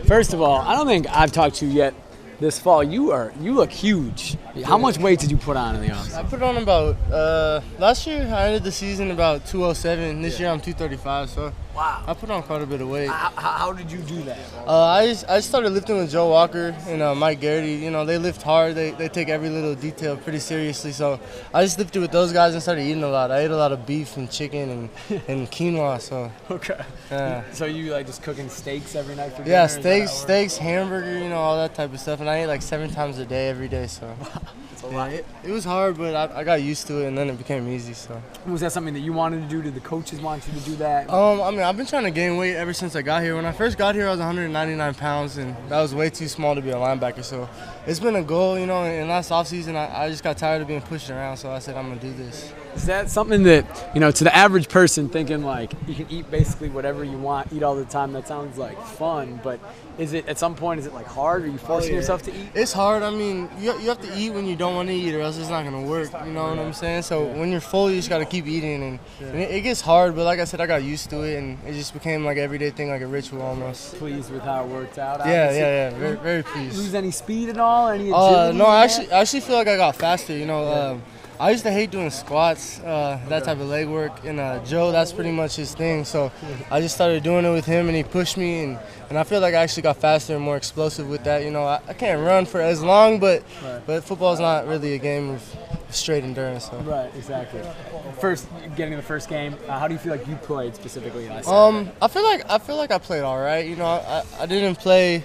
First of all, I don't think I've talked to you yet this fall. You look huge. How much weight did you put on in the offseason? I put on about last year I ended the season about 207. This year I'm 235. So Wow. I put on quite a bit of weight. How did you do that? I started lifting with Joe Walker and Mike Garrity. You know, they lift hard. They take every little detail pretty seriously. So I just lifted with those guys and started eating a lot. I ate a lot of beef and chicken and quinoa. So Okay. So you like just cooking steaks every night for dinner? yeah, steaks, hamburger, you know, all that type of stuff. And I ate like 7 times a day every day. So It's a lot. it was hard, but I got used to it, and then it became easy. So Was that something that you wanted to do? Did the coaches want you to do that? I mean, I've been trying to gain weight ever since I got here. When I first got here, I was 199 pounds, and that was way too small to be a linebacker. So it's been a goal, you know. And last offseason, I just got tired of being pushed around, so I said I'm gonna do this. Is that something that, to the average person thinking like you can eat basically whatever you want, eat all the time, that sounds like fun, but is it at some point, is it like hard? Are you forcing yourself to eat? It's hard. I mean, you have to eat when you don't want to eat, or else it's not gonna work. You know what I'm saying? So when you're full, you just gotta keep eating, and it gets hard. But like I said, I got used to it, and it just became like an everyday thing, like a ritual almost. Pleased with how it worked out? Yeah. Very, very pleased. Lose any speed at all? Any agility? No, I actually feel like I got faster. You know, I used to hate doing squats, that type of leg work, and Joe, that's pretty much his thing. So I just started doing it with him, and he pushed me, and I feel like I actually got faster and more explosive with that. You know, I can't run for as long, but football's not really a game of straight endurance. So. Right, exactly. First, getting the first game, how do you feel like you played specifically last Saturday? I feel like I played all right. You know, I didn't play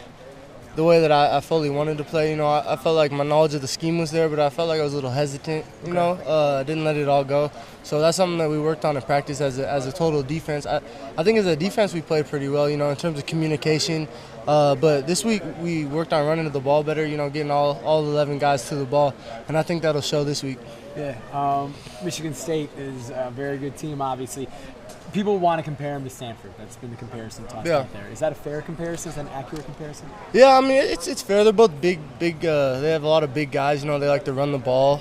the way that I fully wanted to play. You know, I felt like my knowledge of the scheme was there, but I felt like I was a little hesitant. You know, I didn't let it all go. So that's something that we worked on in practice as a total defense. I think as a defense we played pretty well, you know, in terms of communication. But this week we worked on running to the ball better, you know, getting all 11 guys to the ball, and I think that'll show this week. Yeah, Michigan State is a very good team, obviously. People want to compare them to Stanford. That's been the comparison tossed out there. Is that a fair comparison? Is that an accurate comparison? Yeah, I mean, it's fair. They're both big. They have a lot of big guys. You know, they like to run the ball.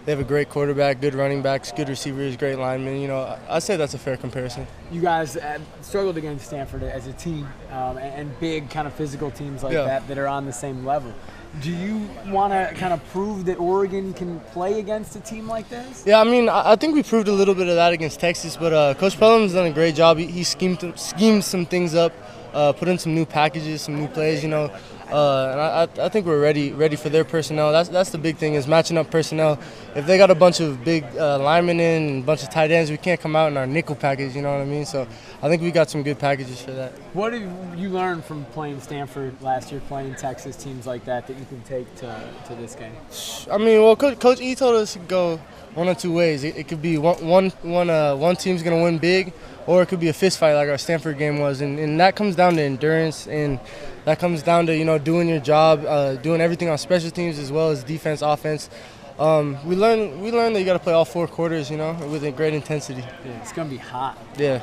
They have a great quarterback, good running backs, good receivers, great linemen. You know, I'd say that's a fair comparison. You guys struggled against Stanford as a team, and big kind of physical teams like that are on the same level. Do you want to kind of prove that Oregon can play against a team like this? Yeah, I mean, I think we proved a little bit of that against Texas, but Coach Pelham's done a great job. He schemed some things up, put in some new packages, some new plays, you know. And I think we're ready for their personnel. That's the big thing, is matching up personnel. If they got a bunch of big linemen in and a bunch of tight ends, we can't come out in our nickel package, you know what I mean? So I think we got some good packages for that. What have you learned from playing Stanford last year, playing Texas, teams like that you can take to this game? I mean, well, Coach E told us to go one of two ways. It could be one team's going to win big, or it could be a fist fight like our Stanford game was. And that comes down to endurance, and that comes down to, you know, doing your job, doing everything on special teams as well as defense, offense. We learned that you got to play all 4 quarters, you know, with a great intensity. Yeah, it's going to be hot. Yeah.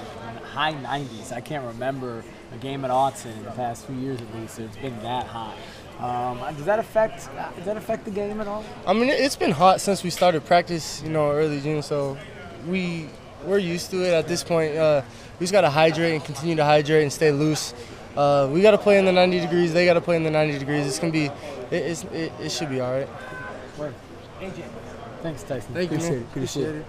High 90s. I can't remember a game at Autzen in the past few years at least. It's been that hot. Does that affect the game at all? I mean, it's been hot since we started practice, you know, early June. So we're used to it at this point. We just got to hydrate and continue to hydrate and stay loose. We got to play in the 90 degrees. They got to play in the 90 degrees. It's gonna be, it should be all right. AJ, thanks, Tyson. Thank you, man. Appreciate it.